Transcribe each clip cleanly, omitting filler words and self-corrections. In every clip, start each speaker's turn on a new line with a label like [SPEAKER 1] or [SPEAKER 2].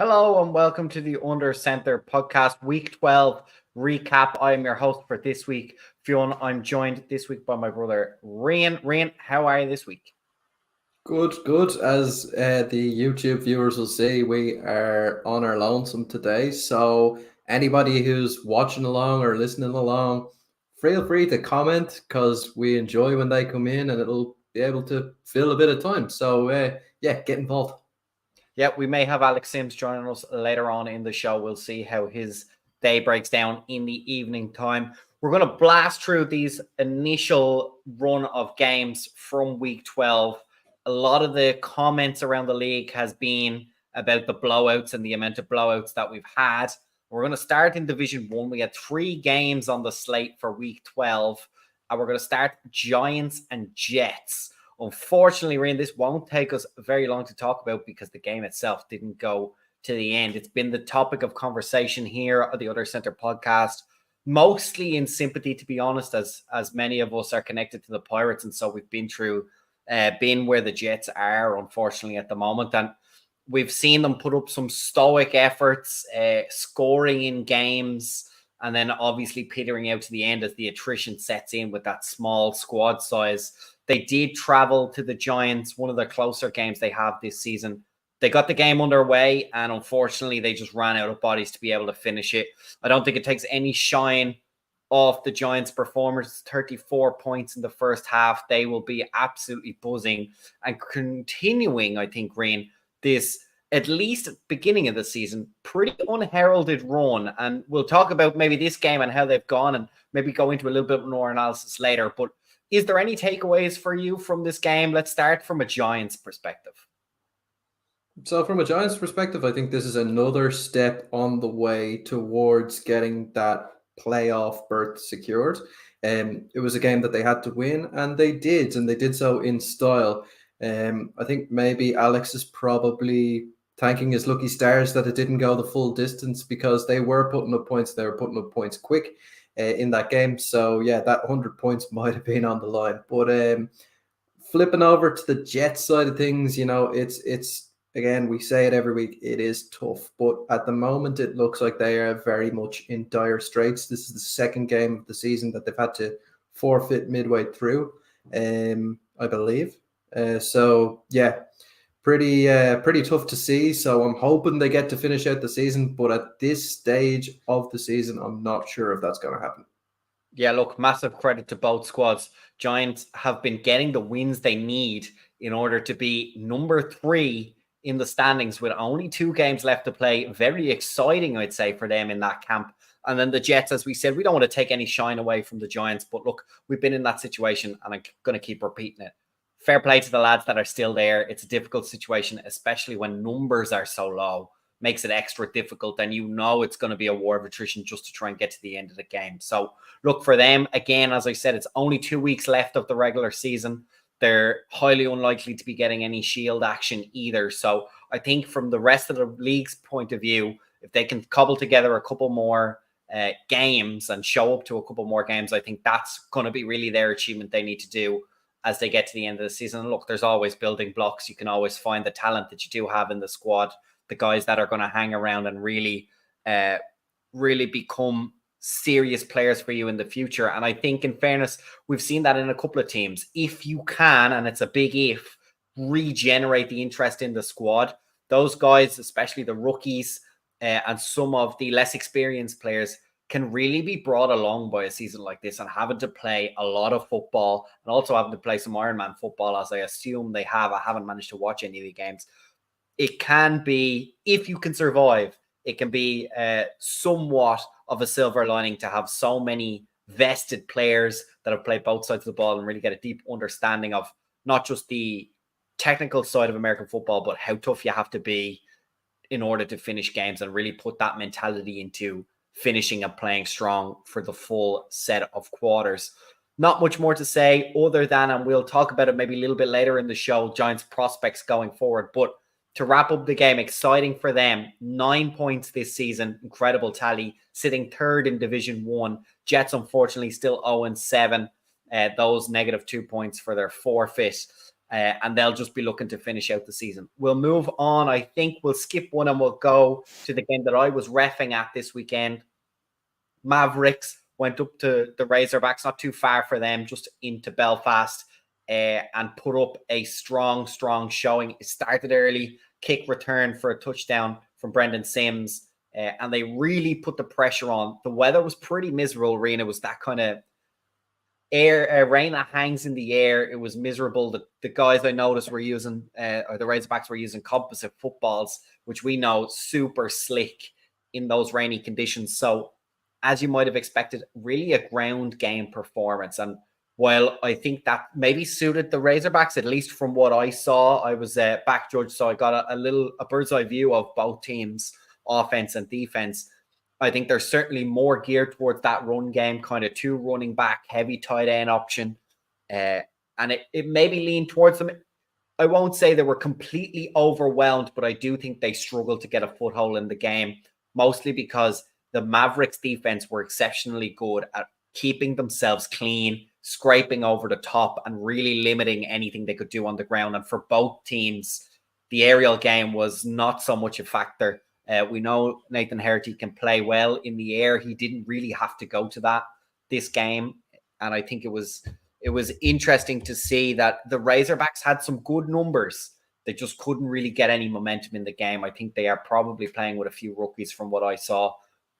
[SPEAKER 1] Hello and welcome to the Under Center podcast, week 12 recap. I am your host for this week, Fionn. I'm joined this week by my brother, Rian. Rian, how are you this week?
[SPEAKER 2] Good. As the YouTube viewers will see, we are on our lonesome today. So anybody who's watching along or listening along, feel free to comment because we enjoy when they come in and it'll be able to fill a bit of time. So get involved.
[SPEAKER 1] Yeah, we may have Alex Sims joining us later on in the show. We'll see how his day breaks down in the evening time. We're going to blast through these initial run of games from week 12. A lot of the comments around the league has been about the blowouts and the amount of blowouts that we've had. We're going to start in Division 1. We had 3 games on the slate for week 12. And we're going to start Giants and Jets. Unfortunately, Ryan, this won't take us very long to talk about because the game itself didn't go to the end. It's been the topic of conversation here at the Other Center podcast, mostly in sympathy, to be honest, as many of us are connected to the Pirates. And so we've been through, been where the Jets are, unfortunately, at the moment. And we've seen them put up some stoic efforts, scoring in games, and then obviously petering out to the end as the attrition sets in with that small squad size. They did travel to the Giants, one of the closer games they have this season. They got the game underway, and unfortunately, they just ran out of bodies to be able to finish it. I don't think it takes any shine off the Giants' performers. 34 points in the first half. They will be absolutely buzzing and continuing, I think, Green, this, at least at the beginning of the season, pretty unheralded run. And we'll talk about maybe this game and how they've gone and maybe go into a little bit more analysis later. But is there any takeaways for you from this game? Let's start from a Giants perspective.
[SPEAKER 2] So from a Giants perspective, I think this is another step on the way towards getting that playoff berth secured. It was a game that they had to win, and they did so in style. I think maybe Alex is probably thanking his lucky stars that it didn't go the full distance because they were putting up points. They were putting up points quick in that game. So yeah, that 100 points might have been on the line. But flipping over to the Jets side of things, it's again, we say it every week, it is tough. But at the moment, it looks like they are very much in dire straits. This is the second game of the season that they've had to forfeit midway through, I believe. So yeah, pretty tough to see. So I'm hoping they get to finish out the season, but at this stage of the season, I'm not sure if that's going to happen.
[SPEAKER 1] Yeah, look, massive credit to both squads. Giants have been getting the wins they need in order to be number 3 in the standings with only 2 games left to play. Very exciting, I'd say, for them in that camp. And then the Jets, as we said, we don't want to take any shine away from the Giants. But look, we've been in that situation and I'm going to keep repeating it. Fair play to the lads that are still there. It's a difficult situation, especially when numbers are so low. Makes it extra difficult. And it's going to be a war of attrition just to try and get to the end of the game. So look, for them, again, as I said, it's only 2 weeks left of the regular season. They're highly unlikely to be getting any shield action either. So I think from the rest of the league's point of view, if they can cobble together a couple more games and show up to a couple more games, I think that's going to be really their achievement they need to do as they get to the end of the season. And look, there's always building blocks. You can always find the talent that you do have in the squad, the guys that are going to hang around and really become serious players for you in the future. And I think, in fairness, we've seen that in a couple of teams. If you can, and it's a big if, regenerate the interest in the squad, those guys, especially the rookies and some of the less experienced players, can really be brought along by a season like this and having to play a lot of football and also having to play some Ironman football, as I assume they have. I haven't managed to watch any of the games. It can be, if you can survive, it can be somewhat of a silver lining to have so many vested players that have played both sides of the ball and really get a deep understanding of not just the technical side of American football, but how tough you have to be in order to finish games and really put that mentality into finishing and playing strong for the full set of quarters. Not much more to say other than, and we'll talk about it maybe a little bit later in the show, Giants prospects going forward. But to wrap up the game, exciting for them. 9 points this season. Incredible tally. Sitting 3rd in Division 1. Jets, unfortunately, still 0-7. Those -2 points for their forfeit. and they'll just be looking to finish out the season. We'll move on. I think we'll skip one and we'll go to the game that I was reffing at this weekend. Mavericks went up to the Razorbacks, not too far for them, just into Belfast, and put up a strong showing. It started early, kick return for a touchdown from Brendan Sims, and they really put the pressure on. The weather was pretty miserable, Rena. It was that kind of rain that hangs in the air. It was miserable. The guys I noticed were using, or the Razorbacks were using composite footballs, which we know super slick in those rainy conditions. So, as you might have expected, really a ground game performance. And while I think that maybe suited the Razorbacks, at least from what I saw, I was back judge, so I got a bird's eye view of both teams, offense and defense. I think they're certainly more geared towards that run game, kind of 2 running back, heavy tight end option. And it maybe leaned towards them. I won't say they were completely overwhelmed, but I do think they struggled to get a foothold in the game, mostly because the Mavericks defense were exceptionally good at keeping themselves clean, scraping over the top, and really limiting anything they could do on the ground. And for both teams, the aerial game was not so much a factor. We know Nathan Herity can play well in the air. He didn't really have to go to that this game. And I think it was interesting to see that the Razorbacks had some good numbers. They just couldn't really get any momentum in the game. I think they are probably playing with a few rookies from what I saw.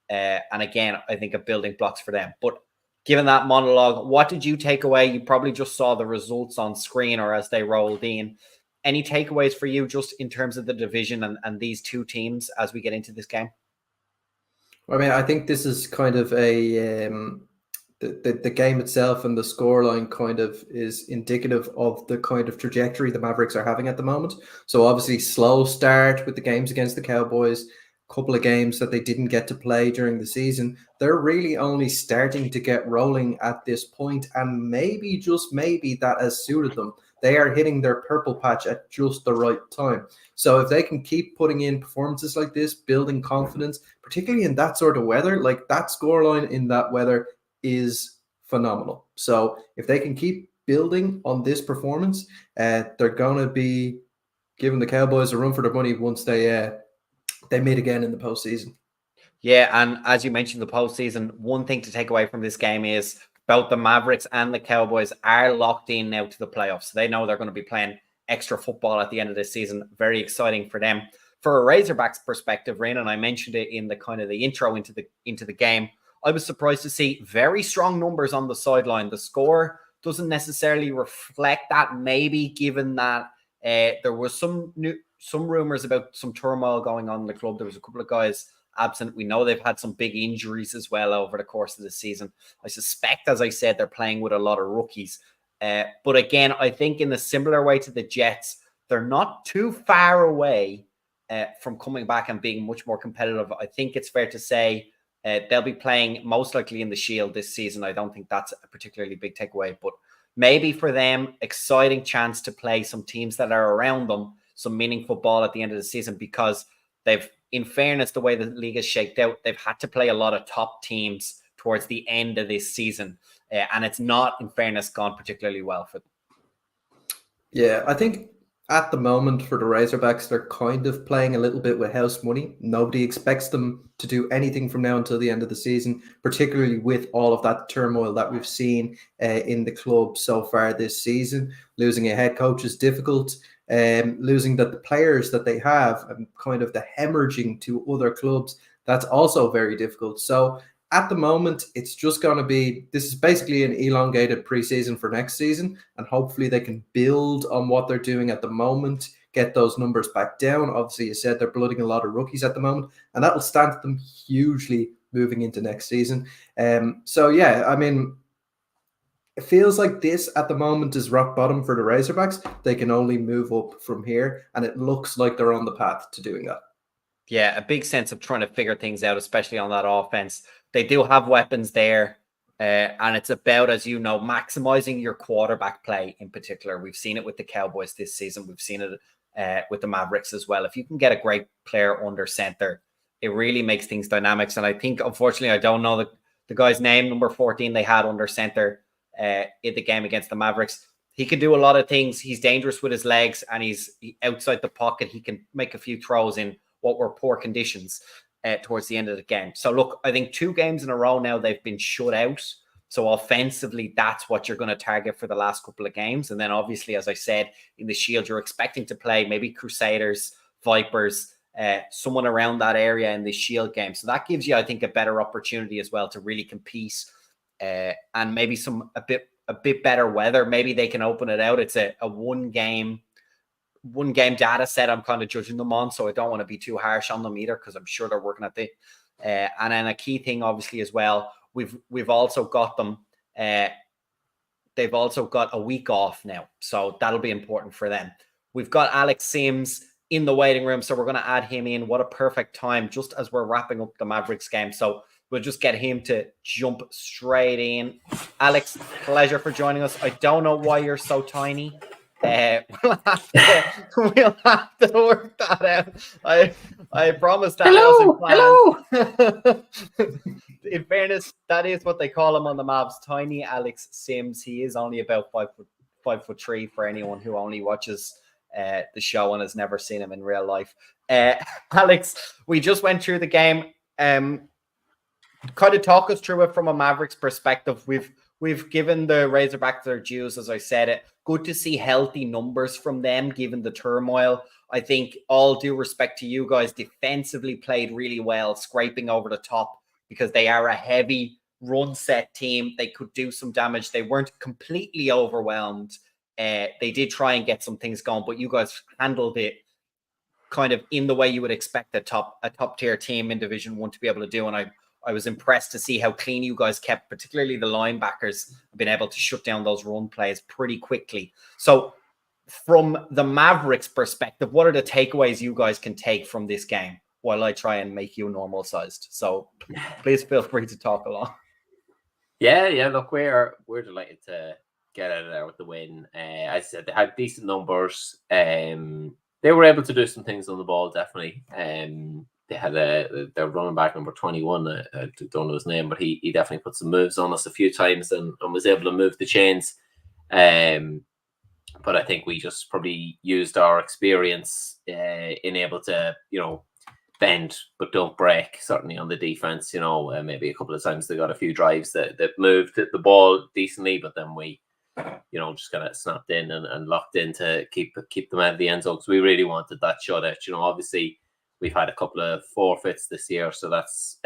[SPEAKER 1] And again, I think of building blocks for them. But given that monologue, what did you take away? You probably just saw the results on screen or as they rolled in. Any takeaways for you just in terms of the division and these two teams as we get into this game?
[SPEAKER 2] I mean, I think this is kind of a the game itself and the scoreline kind of is indicative of the kind of trajectory the Mavericks are having at the moment. So obviously slow start with the games against the Cowboys, couple of games that they didn't get to play during the season. They're really only starting to get rolling at this point, and maybe, just maybe, that has suited them. They are hitting their purple patch at just the right time. So if they can keep putting in performances like this, building confidence, particularly in that sort of weather, like that scoreline in that weather is phenomenal. So if they can keep building on this performance, they're going to be giving the Cowboys a run for their money once they meet again in the postseason.
[SPEAKER 1] Yeah, and as you mentioned, the postseason, one thing to take away from this game is both the Mavericks and the Cowboys are locked in now to the playoffs. They know they're going to be playing extra football at the end of this season. Very exciting for them. For a Razorbacks perspective, Rain, and I mentioned it in the kind of the intro into the game, I was surprised to see very strong numbers on the sideline. The score doesn't necessarily reflect that, maybe given that there was some rumors about some turmoil going on in the club. There was a couple of guys absent. We know they've had some big injuries as well over the course of the season. I suspect, as I said, they're playing with a lot of rookies. But again, I think in a similar way to the Jets, they're not too far away from coming back and being much more competitive. I think it's fair to say they'll be playing most likely in the Shield this season. I don't think that's a particularly big takeaway, but maybe for them, exciting chance to play some teams that are around them, some meaningful ball at the end of the season, because they've, in fairness, the way the league is shaped out, they've had to play a lot of top teams towards the end of this season. And it's not, in fairness, gone particularly well for them.
[SPEAKER 2] Yeah, I think at the moment for the Razorbacks, they're kind of playing a little bit with house money. Nobody expects them to do anything from now until the end of the season, particularly with all of that turmoil that we've seen in the club so far this season. Losing a head coach is difficult. Losing the players that they have and kind of the hemorrhaging to other clubs, that's also very difficult. So at the moment, it's just going to be, this is basically an elongated preseason for next season, and hopefully they can build on what they're doing at the moment, get those numbers back down. Obviously, you said they're blooding a lot of rookies at the moment, and that will stand them hugely moving into next season. So yeah, I mean, it feels like this at the moment is rock bottom for the Razorbacks. They can only move up from here, and it looks like they're on the path to doing that.
[SPEAKER 1] Yeah, a big sense of trying to figure things out, especially on that offense. They do have weapons there, and it's about, as you know, maximizing your quarterback play in particular. We've seen it with the Cowboys this season. We've seen it with the Mavericks as well. If you can get a great player under center, it really makes things dynamics. And I think, unfortunately, I don't know the guy's name, number 14 they had under center in the game against the Mavericks. he can do a lot of things. He's dangerous with his legs, and he's outside the pocket. He can make a few throws in what were poor conditions towards the end of the game. So look, I think 2 games in a row now they've been shut out. So offensively, that's what you're going to target for the last couple of games. And then obviously, as I said, in the Shield, you're expecting to play maybe Crusaders, Vipers, someone around that area in the Shield game. So that gives you, I think, a better opportunity as well to really compete, and maybe a bit better weather. Maybe they can open it out. It's a one game data set I'm kind of judging them on, so I don't want to be too harsh on them either, because I'm sure they're working at the and then a key thing obviously as well, we've also got them they've also got a week off now, so that'll be important for them. We've got Alex Sims in the waiting room, so we're going to add him in. What a perfect time just as we're wrapping up the Mavericks game, so we'll just get him to jump straight in. Alex, pleasure for joining us. I don't know why you're so tiny. We'll have to work that out. I promise that wasn't planned. In fairness, that is what they call him on the Mavs, tiny Alex Sims. He is only about 5'3" for anyone who only watches the show and has never seen him in real life. Alex, we just went through the game. Kind of talk us through it from a Mavericks perspective. We've given the Razorbacks their dues, as I said it. Good to see healthy numbers from them, given the turmoil. I think, all due respect to you guys, defensively played really well, scraping over the top, because they are a heavy run set team. They could do some damage. They weren't completely overwhelmed. They did try and get some things going, but you guys handled it kind of in the way you would expect a top tier team in Division 1 to be able to do. And I was impressed to see how clean you guys kept, particularly the linebackers have been able to shut down those run plays pretty quickly. So from the Mavericks perspective, what are the takeaways you guys can take from this game while I try and make you normal sized? So please feel free to talk along.
[SPEAKER 3] Yeah. Look, we're delighted to get out of there with the win. As I said, they had decent numbers. They were able to do some things on the ball, definitely. They had their running back number 21. I don't know his name, but he definitely put some moves on us a few times and was able to move the chains. But I think we just probably used our experience in able to, bend but don't break, certainly on the defense. Maybe a couple of times they got a few drives that moved the ball decently, but then we just kind of snapped in and locked in to keep them out of the end zone, because we really wanted that shutout. Obviously we've had a couple of forfeits this year, so that's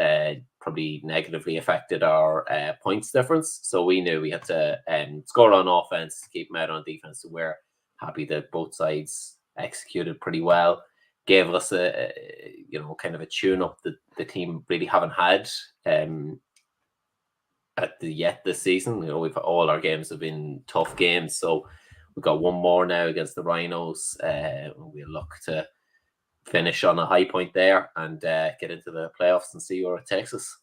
[SPEAKER 3] probably negatively affected our points difference. So we knew we had to score on offense, keep them out on defense. So we're happy that both sides executed pretty well. Gave us a kind of a tune-up that the team really haven't had yet this season. We've all our games have been tough games, so we've got one more now against the Rhinos. We'll look to finish on a high point there and get into the playoffs and see where it takes us.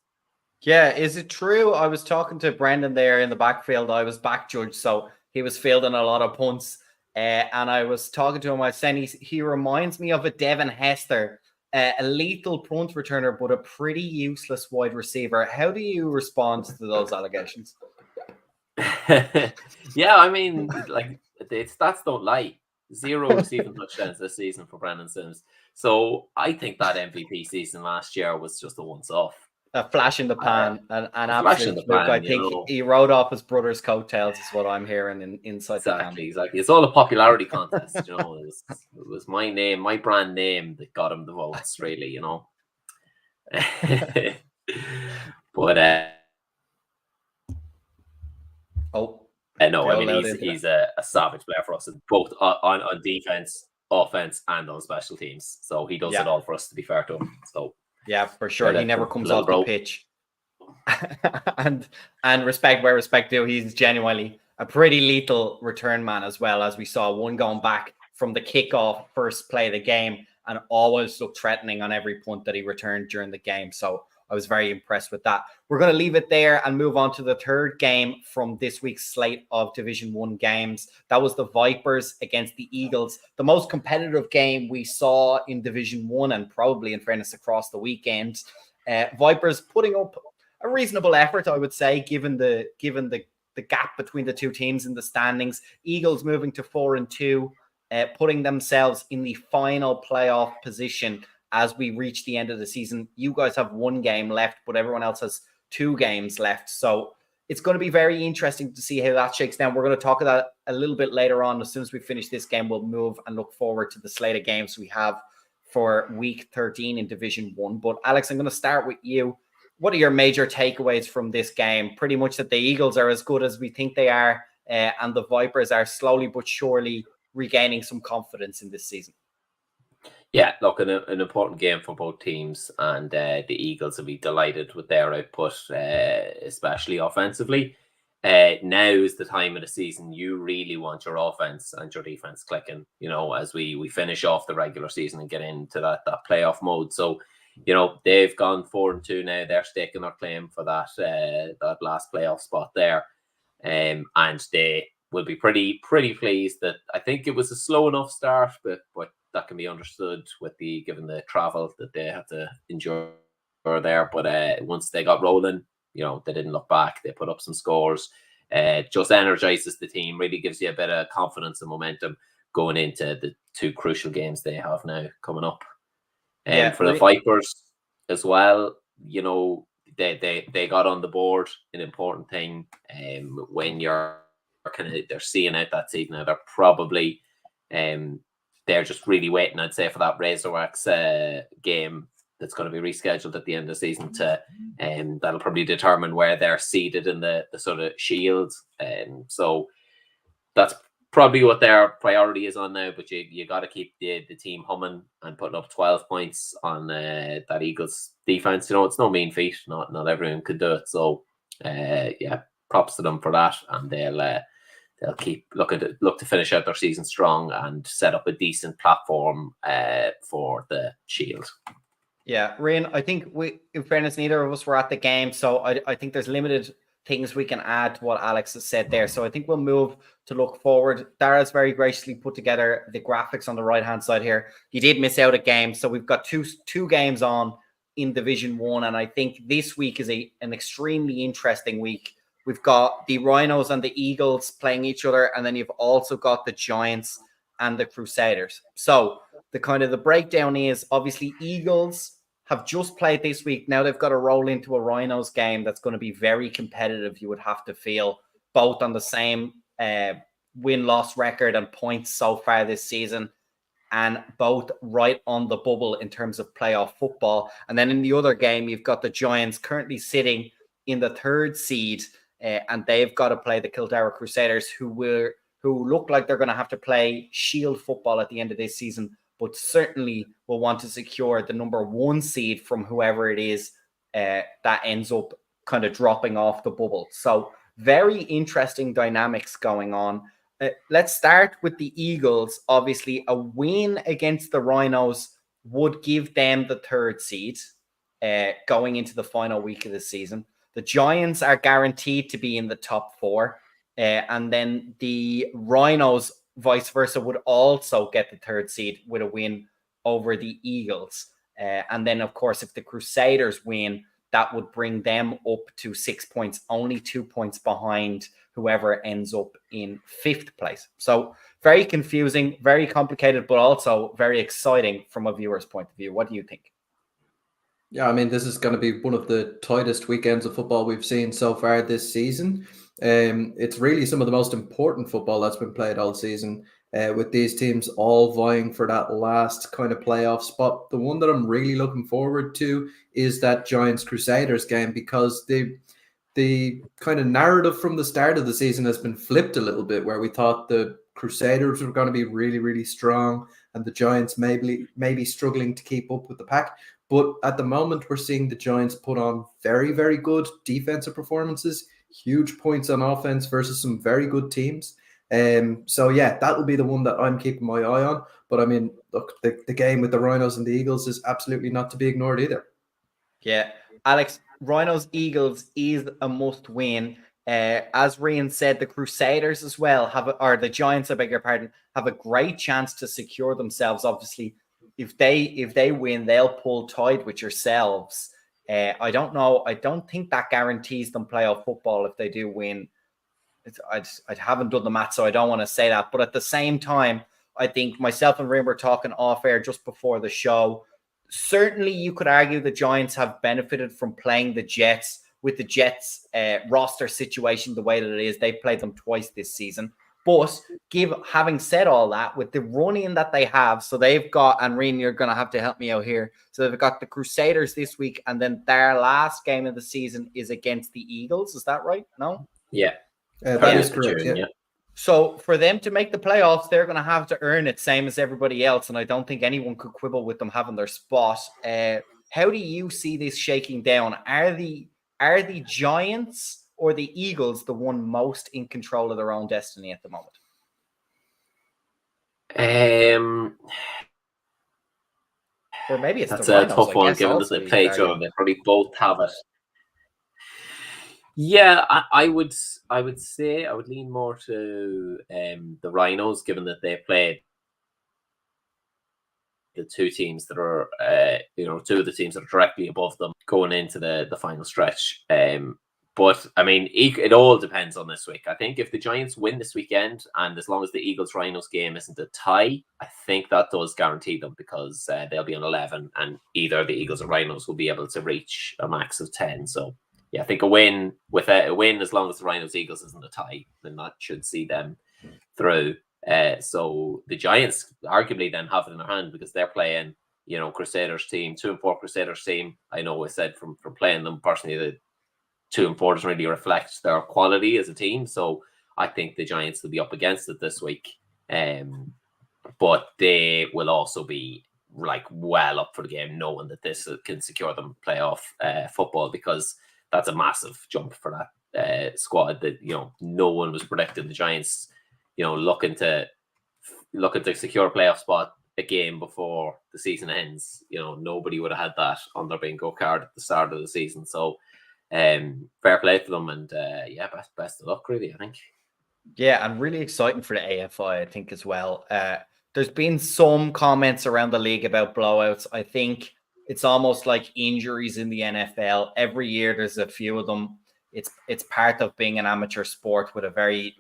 [SPEAKER 1] Yeah, is it true? I was talking to Brendan there in the backfield. I was back judge, so he was fielding a lot of punts. And I was talking to him. I said he reminds me of a Devin Hester, a lethal punt returner, but a pretty useless wide receiver. How do you respond to those allegations?
[SPEAKER 3] Yeah, I mean, like, the stats don't lie. 0 receiving touchdowns this season for Brandon Sims. So I think that MVP season last year was just a once-off.
[SPEAKER 1] A flash in the pan, an
[SPEAKER 3] absolute fluke.
[SPEAKER 1] I think he rode off his brother's coattails, is what I'm hearing inside the camp.
[SPEAKER 3] Exactly. It's all a popularity contest. It was my name, my brand name, that got him the votes, really. But no, I mean he's a savage player for us, both on defense, offense, and on special teams. So he does it all for us, to be fair to him. So.
[SPEAKER 1] Yeah, for sure. He never comes off the pitch. and respect where respect due, he's genuinely a pretty lethal return man as well, as we saw one going back from the kickoff first play of the game and always looked threatening on every punt that he returned during the game. So I was very impressed with that. We're going to leave it there and move on to the third game from this week's slate of Division 1 games. That was the Vipers against the Eagles, the most competitive game we saw in Division 1 and probably, in fairness, across the weekend. Vipers putting up a reasonable effort, I would say, given the the gap between the two teams in the standings. Eagles moving to 4-2, putting themselves in the final playoff position as we reach the end of the season. You guys have one game left, but everyone else has 2 games left. So it's going to be very interesting to see how that shakes down. We're going to talk about that a little bit later on. As soon as we finish this game, we'll move and look forward to the slate of games we have for week 13 in Division 1. But Alex, I'm going to start with you. What are your major takeaways from this game? Pretty much that the Eagles are as good as we think they are, and the Vipers are slowly but surely regaining some confidence in this season.
[SPEAKER 3] Yeah, look, an important game for both teams, and the Eagles will be delighted with their output, especially offensively. Now is the time of the season you really want your offense and your defense clicking, as we finish off the regular season and get into that playoff mode. So, they've gone 4-2 now. They're staking their claim for that last playoff spot there. And they will be pretty pleased that I think it was a slow enough start, but that can be understood given the travel that they had to endure there. But once they got rolling, they didn't look back. They put up some scores. Just energizes the team, really gives you a bit of confidence and momentum going into the 2 crucial games they have now coming up. And for the Vipers as well, they got on the board, an important thing. When they're seeing out that season now, they're probably they're just really waiting, I'd say, for that Razorbacks game that's going to be rescheduled at the end of the season that'll probably determine where they're seated in the sort of shield. So that's probably what their priority is on now, but you got to keep the team humming and putting up 12 points on that Eagles defense. It's no mean feat. Not everyone could do it. So props to them for that, and they'll keep look to finish out their season strong and set up a decent platform for the Shield.
[SPEAKER 1] Yeah, Ryan, I think in fairness, neither of us were at the game, so I think there's limited things we can add to what Alex has said there. So I think we'll move to look forward. Dara's very graciously put together the graphics on the right-hand side here. He did miss out a game, so we've got two games on in Division 1, and I think this week is an extremely interesting week. We've got the Rhinos and the Eagles playing each other, and then you've also got the Giants and the Crusaders. So the breakdown is obviously Eagles have just played this week. Now they've got to roll into a Rhinos game that's going to be very competitive, you would have to feel, both on the same win-loss record and points so far this season, and both right on the bubble in terms of playoff football. And then in the other game, you've got the Giants currently sitting in the 3rd seed, and they've got to play the Kildare Crusaders, who look like they're going to have to play shield football at the end of this season, but certainly will want to secure the number 1 seed from whoever it is that ends up kind of dropping off the bubble. So very interesting dynamics going on. Let's start with the Eagles. Obviously, a win against the Rhinos would give them the 3rd seed going into the final week of the season. The Giants are guaranteed to be in the top 4. And then the Rhinos, vice versa, would also get the 3rd seed with a win over the Eagles. And then, of course, if the Crusaders win, that would bring them up to 6 points, only 2 points behind whoever ends up in 5th place. So very confusing, very complicated, but also very exciting from a viewer's point of view. What do you think?
[SPEAKER 2] Yeah, I mean, this is going to be one of the tightest weekends of football we've seen so far this season. It's really some of the most important football that's been played all season, with these teams all vying for that last kind of playoff spot. The one that I'm really looking forward to is that Giants Crusaders game, because the kind of narrative from the start of the season has been flipped a little bit, where we thought the Crusaders were going to be really, really strong and the Giants maybe struggling to keep up with the pack. But at the moment, we're seeing the Giants put on very, very good defensive performances, huge points on offense versus some very good teams. So yeah, that will be the one that I'm keeping my eye on. But I mean, look, the game with the Rhinos and the Eagles is absolutely not to be ignored either.
[SPEAKER 1] Yeah, Alex, Rhinos Eagles is a must win. As Ryan said, the Crusaders as well the Giants, I beg your pardon, have a great chance to secure themselves. Obviously, if they win, they'll pull tied with yourselves. I don't know. I don't think that guarantees them playoff football if they do win. I haven't done the math, so I don't want to say that. But at the same time, I think myself and Rim were talking off air just before the show. Certainly, you could argue the Giants have benefited from playing the Jets with the Jets roster situation the way that it is. They've played them twice this season. But having said all that, with the running that they have, so they've got, and Reen, you're going to have to help me out here. So they've got the Crusaders this week, and then their last game of the season is against the Eagles. Is that right? No?
[SPEAKER 3] Yeah.
[SPEAKER 2] That is correct.
[SPEAKER 3] June,
[SPEAKER 2] yeah.
[SPEAKER 1] So for them to make the playoffs, they're going to have to earn it, same as everybody else. And I don't think anyone could quibble with them having their spot. How do you see this shaking down? Are the Giants or the Eagles the one most in control of their own destiny at the moment? Or maybe it's
[SPEAKER 3] that's
[SPEAKER 1] the Rhinos,
[SPEAKER 3] a tough one,
[SPEAKER 1] guess,
[SPEAKER 3] given that
[SPEAKER 1] also,
[SPEAKER 3] they play each other. They probably both have it. Yeah, I would say I would lean more to the Rhinos, given that they played the two teams that are two of the teams that are directly above them going into the final stretch. But I mean, it all depends on this week. I think if the Giants win this weekend, and as long as the Eagles-Rhinos game isn't a tie, I think that does guarantee them, because they'll be on 11, and either the Eagles or Rhinos will be able to reach a max of 10. So yeah, I think a win, as long as the Rhinos-Eagles isn't a tie, then that should see them through. So the Giants arguably then have it in their hand, because they're playing, Crusaders team, 2-4 Crusaders team. I know I said from playing them personally that 2-4 doesn't really reflect their quality as a team. So I think the Giants will be up against it this week. But they will also be well up for the game, knowing that this can secure them playoff football, because that's a massive jump for that squad that, no one was predicting the Giants, looking to secure a playoff spot a game before the season ends. Nobody would have had that on their bingo card at the start of the season. So fair play to them, and best of luck, really, I think.
[SPEAKER 1] Yeah, and really exciting for the AFI, I think, as well. There's been some comments around the league about blowouts. I think it's almost like injuries in the NFL. Every year there's a few of them. It's part of being an amateur sport with a very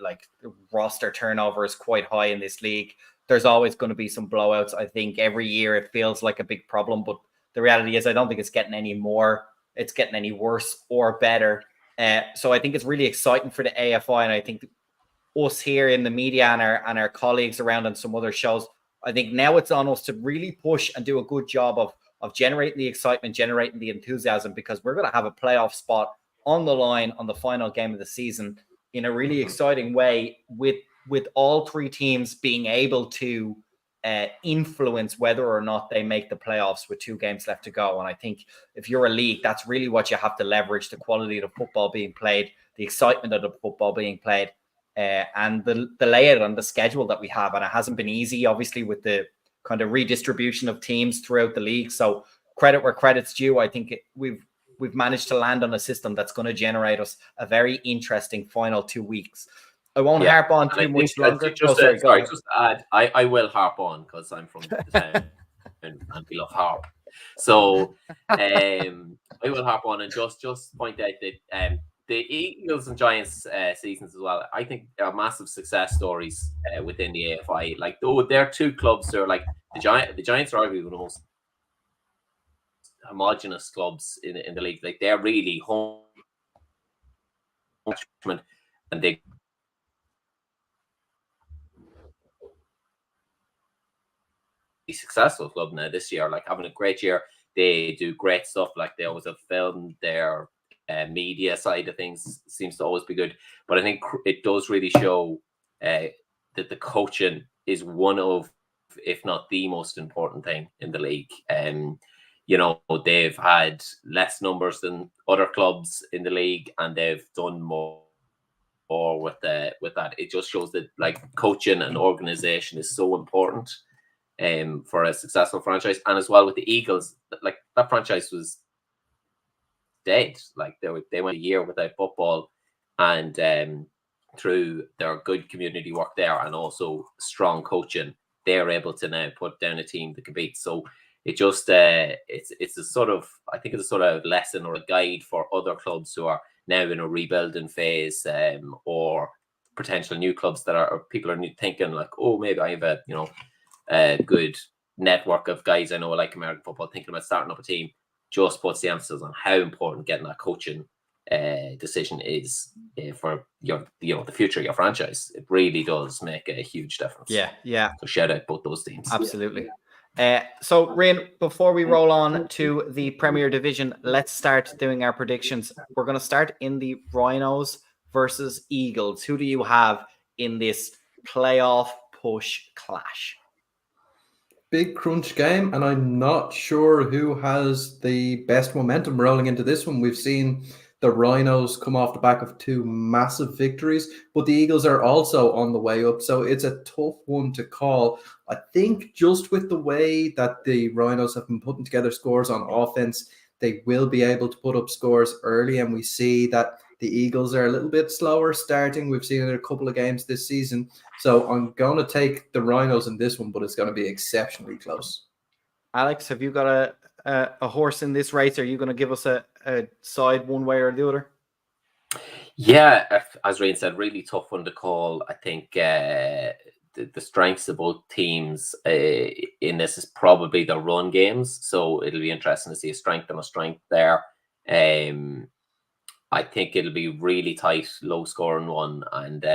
[SPEAKER 1] roster turnover is quite high in this league. There's always going to be some blowouts. I think every year it feels like a big problem, but the reality is I don't think it's getting any worse or better. So I think it's really exciting for the AFI, and I think us here in the media and our colleagues around on some other shows, I think now it's on us to really push and do a good job of generating the excitement, generating the enthusiasm, because we're going to have a playoff spot on the line on the final game of the season in a really exciting way, with all three teams being able to influence whether or not they make the playoffs with 2 games left to go. And I think if you're a league, that's really what you have to leverage: the quality of the football being played, the excitement of the football being played, and the layout on the schedule that we have. And it hasn't been easy, obviously, with the kind of redistribution of teams throughout the league. So credit where credit's due. I think we've managed to land on a system that's going to generate us a very interesting final 2 weeks. I won't harp on too much longer.
[SPEAKER 3] Just to add, I will harp on, because I'm from the town and we love harp. So I will harp on and just point out that the Eagles and Giants seasons as well, I think, are massive success stories within the AFI. They're two clubs that are the Giants are arguably one of the most homogenous clubs in the league. They're really home, and they successful club now this year, having a great year. They do great stuff. They always have filmed. Their media side of things seems to always be good. But I think it does really show that the coaching is one of, if not the most important thing in the league. They've had less numbers than other clubs in the league, and they've done more with that. It just shows that coaching and organization is so important for a successful franchise. And as well with the Eagles, that franchise was dead. They went a year without football, and through their good community work there and also strong coaching, they're able to now put down a team that competes. So it just it's a sort of, I think it's a sort of lesson or a guide for other clubs who are now in a rebuilding phase, or potential new clubs that are, or people are thinking like, oh, maybe I have a, you know, a good network of guys I know like American football, thinking about starting up a team, just puts the emphasis on how important getting that coaching decision is for your, you know, the future of your franchise. It really does make a huge difference.
[SPEAKER 1] Yeah.
[SPEAKER 3] So shout out both those teams.
[SPEAKER 1] Absolutely. So, Rain, before we roll on to the Premier Division, let's start doing our predictions. We're going to start in the Rhinos versus Eagles. Who do you have in this playoff push clash?
[SPEAKER 2] Big crunch game, and I'm not sure who has the best momentum rolling into this one. We've seen the Rhinos come off the back of 2 massive victories, but the Eagles are also on the way up, so it's a tough one to call. I think just with the way that the Rhinos have been putting together scores on offense, they will be able to put up scores early, and we see that the Eagles are a little bit slower starting. We've seen it in a couple of games this season. So I'm going to take the Rhinos in this one, but it's going to be exceptionally close.
[SPEAKER 1] Alex, have you got a horse in this race? Are you going to give us a side one way or the other?
[SPEAKER 3] Yeah, as Rain said, really tough one to call. I think the strengths of both teams in this is probably the run games. So it'll be interesting to see a strength and a strength there. I think it'll be really tight, low scoring one. And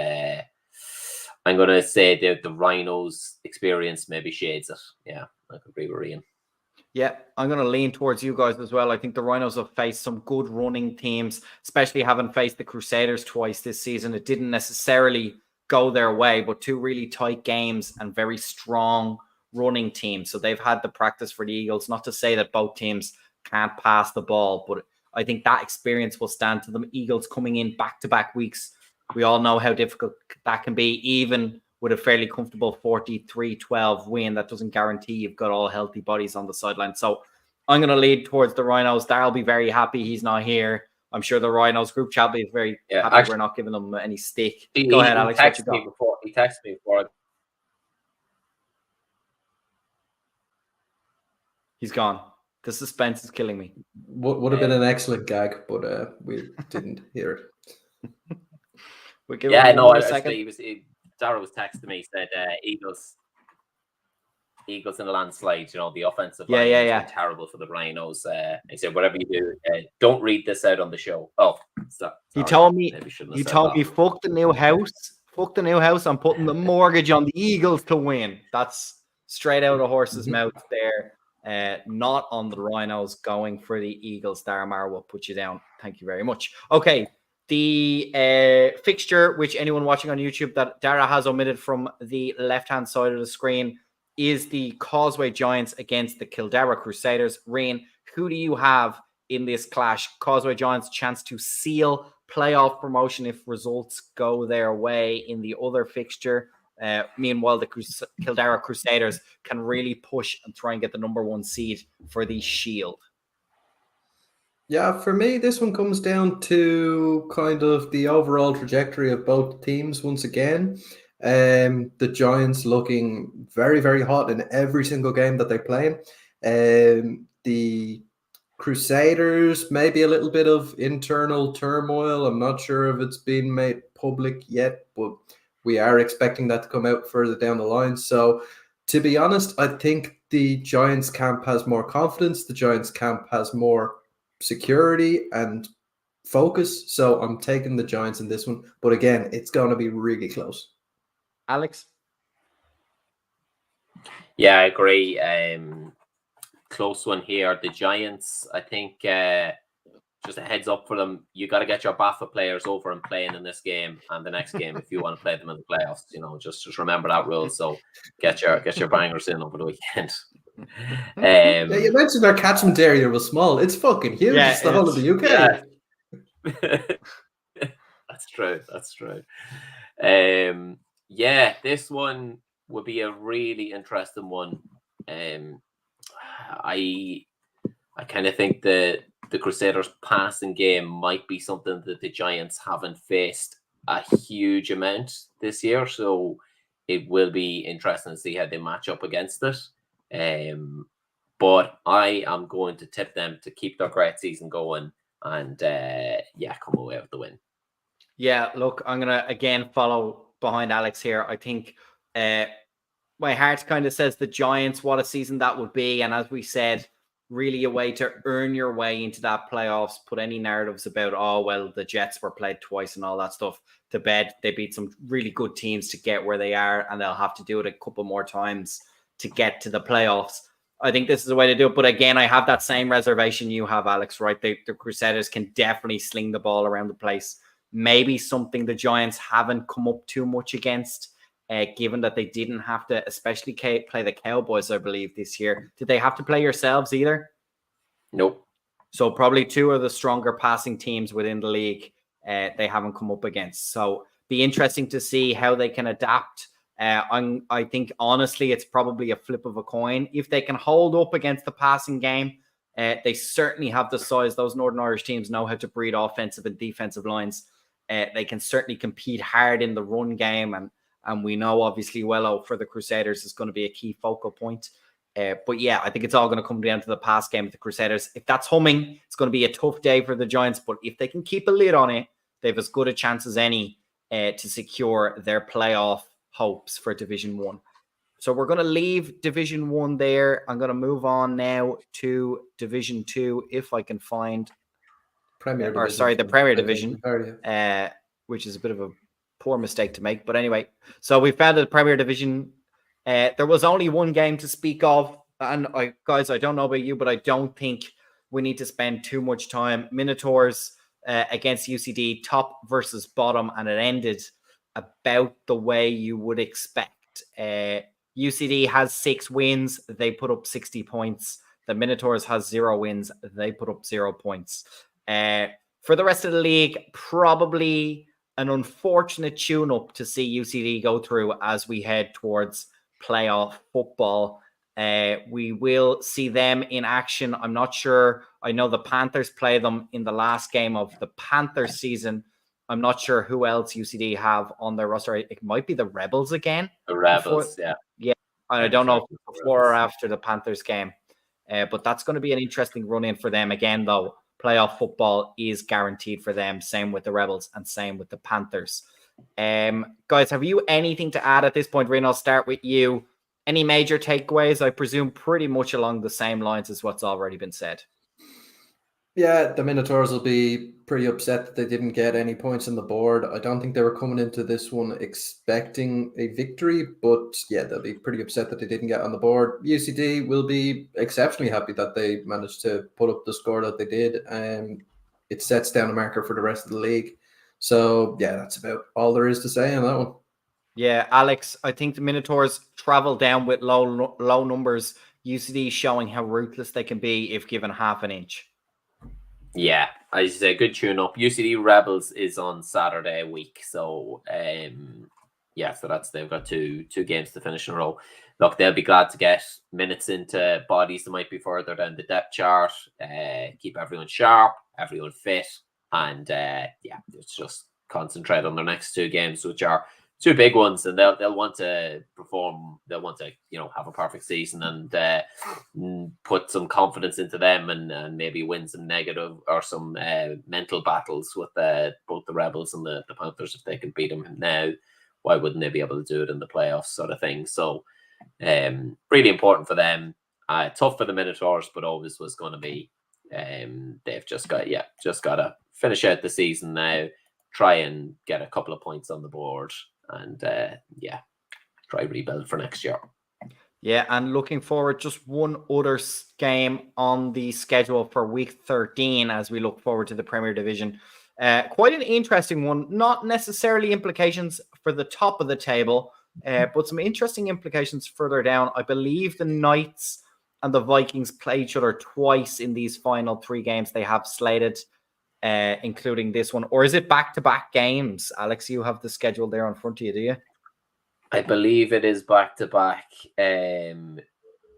[SPEAKER 3] I'm going to say that the Rhinos experience maybe shades it. Yeah, I could agree with Ian.
[SPEAKER 1] Yeah, I'm going to lean towards you guys as well. I think the Rhinos have faced some good running teams, especially having faced the Crusaders twice this season. It didn't necessarily go their way, but 2 really tight games and very strong running teams. So they've had the practice for the Eagles. Not to say that both teams can't pass the ball, but I think that experience will stand to them. Eagles coming in back-to-back weeks. We all know how difficult that can be, even with a fairly comfortable 43-12 win. That doesn't guarantee you've got all healthy bodies on the sideline. So I'm going to lead towards the Rhinos. Darryl will be very happy he's not here. I'm sure the Rhinos group chat will be very happy actually, we're not giving them any stick. Go ahead, Alex. What you got?
[SPEAKER 3] He texted me before.
[SPEAKER 1] He's gone. The suspense is killing me.
[SPEAKER 2] Would have been an excellent gag, but we didn't hear it.
[SPEAKER 3] No, actually, Darryl was texting me, said Eagles in the landslide. You know, the offensive line has been terrible for the Rhinos. He said, whatever you do, don't read this out on the show. Oh, sorry.
[SPEAKER 1] He told me, fuck the new house. Fuck the new house. I'm putting the mortgage on the Eagles to win. That's straight out of horse's mouth there. Not on the Rhinos, going for the Eagles. Darmar will put you down. Thank you very much. Okay. The fixture, which anyone watching on YouTube that Dara has omitted from the left-hand side of the screen, is the Causeway Giants against the Kildare Crusaders. Rain, who do you have in this clash? Causeway Giants chance to seal playoff promotion if results go their way in the other fixture. Meanwhile, the Kildare Crusaders can really push and try and get the #1 seed for the Shield.
[SPEAKER 2] Yeah, for me, this one comes down to kind of the overall trajectory of both teams once again. The Giants looking very, very hot in every single game that they play. The Crusaders, maybe a little bit of internal turmoil. I'm not sure if it's been made public yet, but we are expecting that to come out further down the line. So, to be honest, I think the Giants camp has more confidence. The Giants camp has more security and focus. So I'm taking the Giants in this one. But again, it's going to be really close.
[SPEAKER 1] Alex?
[SPEAKER 3] Yeah, I agree. Close one here. The Giants, I think, just a heads up for them. You got to get your BAFA players over and playing in this game and the next game if you want to play them in the playoffs. You know, just remember that rule. So get your bangers in over the weekend.
[SPEAKER 2] Yeah, you mentioned our catchment area was small. It's fucking huge. Yeah, it's the whole of the UK.
[SPEAKER 3] Yeah. That's true. This one would be a really interesting one. I kind of think the Crusaders' passing game might be something that the Giants haven't faced a huge amount this year, so it will be interesting to see how they match up against it. But I am going to tip them to keep their great season going and come away with the win.
[SPEAKER 1] Yeah, look, I'm going to again follow behind Alex here. I think my heart kind of says the Giants, what a season that would be. And as we said, really a way to earn your way into that playoffs, put any narratives about, oh, well, the Jets were played twice and all that stuff to bed. They beat some really good teams to get where they are, and they'll have to do it a couple more times to get to the playoffs. I think this is the way to do it. But again, I have that same reservation you have, Alex, right? The Crusaders can definitely sling the ball around the place. Maybe something the Giants haven't come up too much against, given that they didn't have to, especially play the Cowboys, I believe, this year. Did they have to play yourselves either?
[SPEAKER 3] Nope.
[SPEAKER 1] So probably two of the stronger passing teams within the league they haven't come up against. So be interesting to see how they can adapt. I think, honestly, it's probably a flip of a coin. If they can hold up against the passing game, they certainly have the size. Those Northern Irish teams know how to breed offensive and defensive lines. They can certainly compete hard in the run game. And we know, obviously, for the Crusaders is going to be a key focal point. But yeah, I think it's all going to come down to the pass game of the Crusaders. If that's humming, it's going to be a tough day for the Giants. But if they can keep a lid on it, they have as good a chance as any to secure their playoff hopes for Division 1. So we're going to leave Division 1 there. I'm going to move on now to Division 2, if I can find... the Premier Division, which is a bit of a poor mistake to make. But anyway, so we found the Premier Division. There was only one game to speak of. And guys, I don't know about you, but I don't think we need to spend too much time. Minotaurs against UCD, top versus bottom, and it ended about the way you would expect. UCD has 6 wins. They put up 60 points. The Minotaurs has 0 wins. They put up 0 points. For the rest of the league, probably an unfortunate tune-up to see UCD go through as we head towards playoff football. We will see them in action. I'm not sure. I know the Panthers play them in the last game of the Panthers season. I'm not sure who else UCD have on their roster. It might be the Rebels again.
[SPEAKER 3] The Rebels, yeah.
[SPEAKER 1] Yeah, and I don't know if before or after the Panthers game. But that's going to be an interesting run-in for them again, though. Playoff football is guaranteed for them. Same with the Rebels and same with the Panthers. Guys, have you anything to add at this point? Rhinos, I'll start with you. Any major takeaways? I presume pretty much along the same lines as what's already been said.
[SPEAKER 2] Yeah, the Minotaurs will be pretty upset that they didn't get any points on the board. I don't think they were coming into this one expecting a victory, but yeah, they'll be pretty upset that they didn't get on the board. UCD will be exceptionally happy that they managed to put up the score that they did. It sets down a marker for the rest of the league. So yeah, that's about all there is to say on that one.
[SPEAKER 1] Yeah, Alex, I think the Minotaurs travel down with low numbers. UCD showing how ruthless they can be if given half an inch.
[SPEAKER 3] Yeah, I say good tune up. UCD Rebels is on Saturday week, so so that's they've got two games to finish in a row. Look, they'll be glad to get minutes into bodies that might be further down the depth chart. Keep everyone sharp, everyone fit, and it's just concentrate on their next 2 games, which are 2 big ones, and they'll want to perform. They'll want to have a perfect season and put some confidence into them, and maybe win some negative or some mental battles with both the Rebels and the Panthers. If they can beat them now, why wouldn't they be able to do it in the playoffs, sort of thing? So, really important for them. Tough for the Minotaurs, but always was going to be. They've just got to finish out the season now. Try and get a couple of points on the board. And try rebuild for next year.
[SPEAKER 1] Yeah, and looking forward, just one other game on the schedule for week 13 as we look forward to the Premier Division. Quite an interesting one, not necessarily implications for the top of the table, but some interesting implications further down. I believe the Knights and the Vikings play each other twice in these final 3 games they have slated. Including this one, or is it back-to-back games? Alex, you have the schedule there in front of you, do you?
[SPEAKER 3] I believe it is back-to-back. It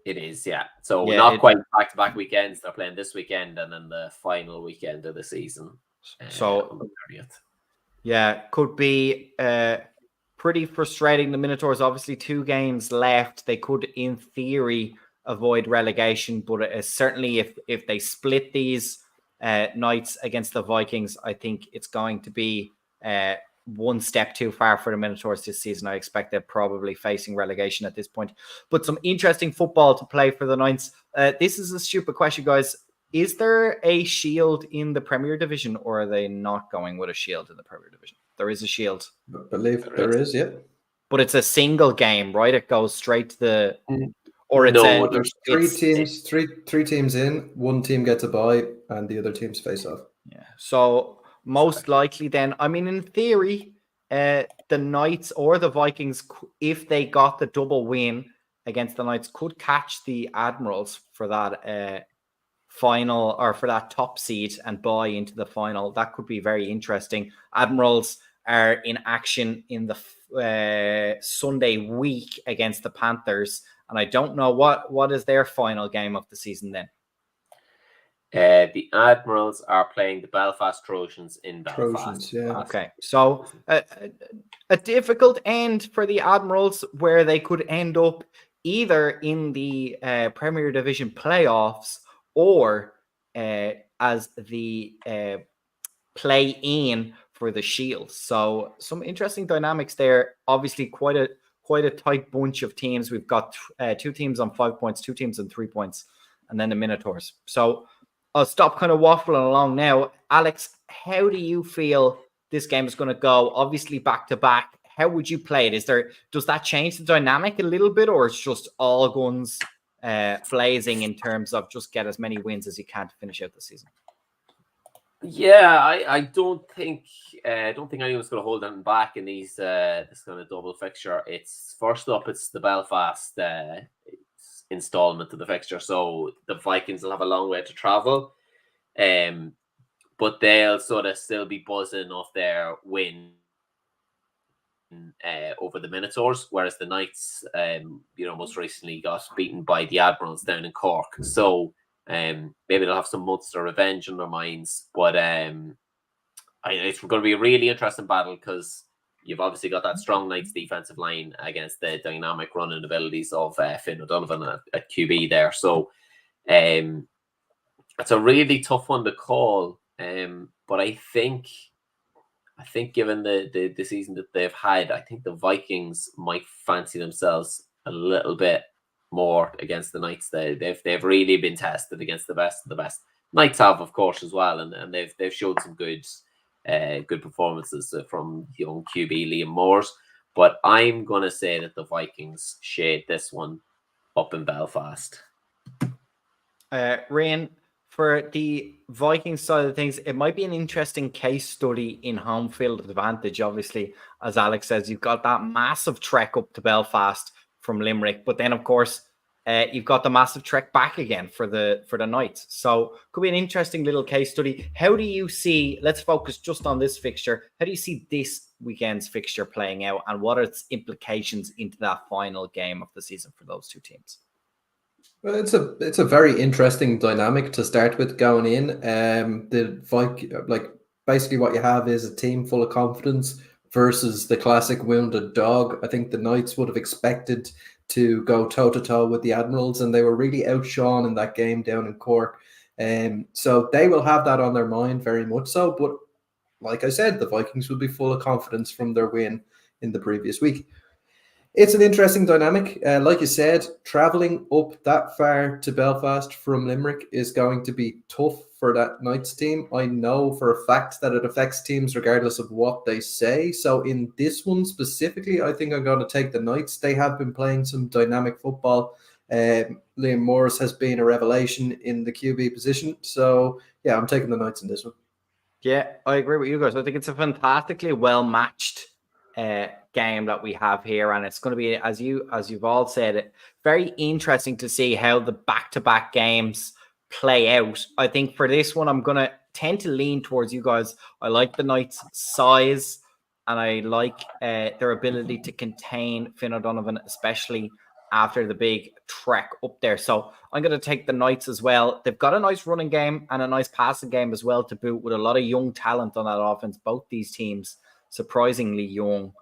[SPEAKER 3] is, yeah. So not quite back-to-back weekends. They're playing this weekend and then the final weekend of the season.
[SPEAKER 1] So, yeah, could be pretty frustrating. The Minotaurs, obviously 2 games left. They could, in theory, avoid relegation, but certainly if they split these Knights against the Vikings, I think it's going to be one step too far for the Minotaurs this season. I expect they're probably facing relegation at this point. But some interesting football to play for the Knights. This is a stupid question, guys. Is there a shield in the Premier Division, or are they not going with a shield in the Premier Division? There is a shield.
[SPEAKER 2] I believe there is, yeah.
[SPEAKER 1] But it's a single game, right? It goes straight to the... Or it's
[SPEAKER 2] there's three teams in. One team gets a bye, and the other teams face off.
[SPEAKER 1] Yeah. So most likely, then, I mean, in theory, the Knights or the Vikings, if they got the double win against the Knights, could catch the Admirals for that final, or for that top seed, and buy into the final. That could be very interesting. Admirals are in action in the Sunday week against the Panthers. And I don't know what is their final game of the season then.
[SPEAKER 3] The Admirals are playing the Belfast Trojans in Belfast.
[SPEAKER 2] Trojans, yeah.
[SPEAKER 1] Okay, so a difficult end for the Admirals, where they could end up either in the Premier Division playoffs or as the play-in for the Shield. So some interesting dynamics there. Obviously, quite a tight bunch of teams. We've got 2 teams on 5 points, 2 teams on 3 points, and then the Minotaurs. So I'll stop kind of waffling along now. Alex, how do you feel this game is going to go? Obviously, back to back. How would you play it? Does that change the dynamic a little bit, or it's just all guns blazing in terms of just get as many wins as you can to finish out the season?
[SPEAKER 3] Yeah, I don't think anyone's going to hold them back in these this kind of double fixture. It's first up, it's the Belfast installment of the fixture, so the Vikings will have a long way to travel, but they'll sort of still be buzzing off their win over the Minotaurs, whereas the Knights, most recently got beaten by the Admirals down in Cork. So maybe they'll have some Munster revenge on their minds, but it's going to be a really interesting battle, because you've obviously got that strong Knights defensive line against the dynamic running abilities of Finn O'Donovan at QB there. So it's a really tough one to call, but I think given the season that they've had, I think the Vikings might fancy themselves a little bit more against the Knights. They've really been tested against the best of the best. Knights have, of course, as well, and they've showed some good performances from young QB Liam Moores. But I'm gonna say that the Vikings shade this one up in Belfast.
[SPEAKER 1] Ryan, for the Vikings side of things, it might be an interesting case study in home field advantage. Obviously, as Alex says, you've got that massive trek up to Belfast from Limerick, but then of course you've got the massive trek back again for the Knights. So could be an interesting little case study. How do you see, let's focus just on this fixture, how do you see this weekend's fixture playing out, and what are its implications into that final game of the season for those two teams?
[SPEAKER 2] Well, it's a very interesting dynamic to start with going in. Basically what you have is a team full of confidence versus the classic wounded dog. I think the Knights would have expected to go toe-to-toe with the Admirals, and they were really outshone in that game down in Cork. So they will have that on their mind very much so. But like I said, the Vikings will be full of confidence from their win in the previous week. It's an interesting dynamic. Like you said, travelling up that far to Belfast from Limerick is going to be tough for that Knights team. I know for a fact that it affects teams regardless of what they say. So in this one specifically, I think I'm going to take the Knights. They have been playing some dynamic football. Liam Morris has been a revelation in the QB position. So yeah, I'm taking the Knights in this one.
[SPEAKER 1] Yeah, I agree with you guys. I think it's a fantastically well-matched game that we have here, and it's going to be, as you've all said, very interesting to see how the back-to-back games play out. I think for this one, I'm going to tend to lean towards you guys. I like the Knights' size, and I like their ability to contain Finn O'Donovan, especially after the big trek up there. So I'm going to take the Knights as well. They've got a nice running game and a nice passing game as well to boot, with a lot of young talent on that offense. Both these teams surprisingly young.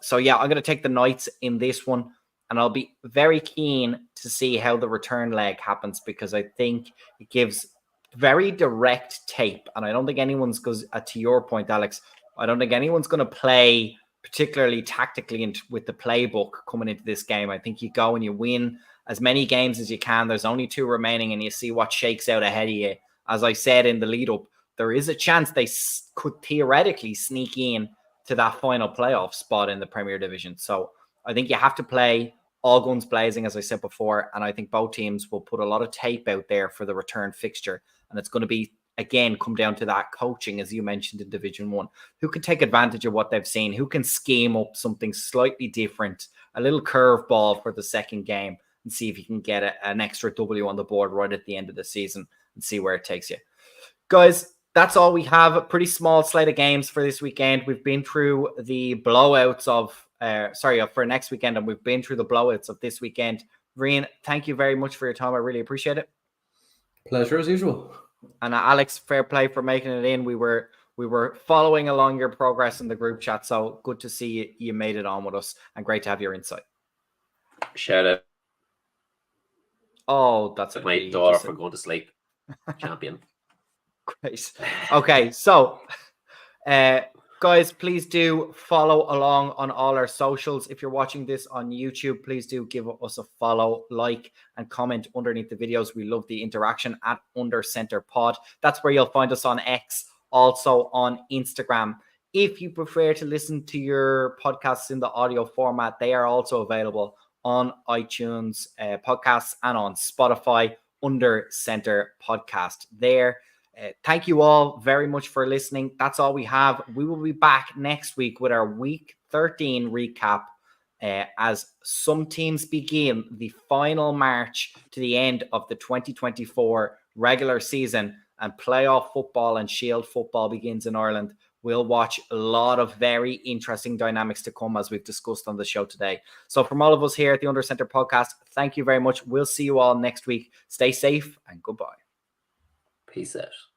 [SPEAKER 1] So yeah, I'm going to take the Knights in this one, and I'll be very keen to see how the return leg happens, because I think it gives very direct tape, and I don't think anyone's, because to your point, Alex, I don't think anyone's going to play particularly tactically with the playbook coming into this game. I think you go and you win as many games as you can. There's only 2 remaining, and you see what shakes out ahead of you. As I said in the lead up, there is a chance they could theoretically sneak in to that final playoff spot in the Premier Division. So I think you have to play all guns blazing, as I said before, and I think both teams will put a lot of tape out there for the return fixture, and it's going to be, again, come down to that coaching, as you mentioned in Division 1. Who can take advantage of what they've seen? Who can scheme up something slightly different, a little curveball for the second game, and see if you can get an extra W on the board right at the end of the season and see where it takes you. Guys, that's all we have. A pretty small slate of games for this weekend. We've been through the blowouts of for next weekend, and we've been through the blowouts of this weekend. Rian, thank you very much for your time. I really appreciate it.
[SPEAKER 2] Pleasure as usual.
[SPEAKER 1] And Alex, fair play for making it in. We were following along your progress in the group chat, so good to see you made it on with us, and great to have your insight.
[SPEAKER 3] Shout out.
[SPEAKER 1] Oh, that's
[SPEAKER 3] my daughter for going to sleep. Champion.
[SPEAKER 1] Great. Okay, so guys, please do follow along on all our socials. If you're watching this on YouTube, please do give us a follow, like, and comment underneath the videos. We love the interaction at @UnderCenterPod. That's where you'll find us on X, also on Instagram. If you prefer to listen to your podcasts in the audio format, they are also available on iTunes podcasts and on Spotify under Center Podcast there. Thank you all very much for listening. That's all we have. We will be back next week with our Week 13 recap as some teams begin the final march to the end of the 2024 regular season, and playoff football and Shield football begins in Ireland. We'll watch a lot of very interesting dynamics to come, as we've discussed on the show today. So from all of us here at the Under Center Podcast, thank you very much. We'll see you all next week. Stay safe and goodbye.
[SPEAKER 3] Peace out.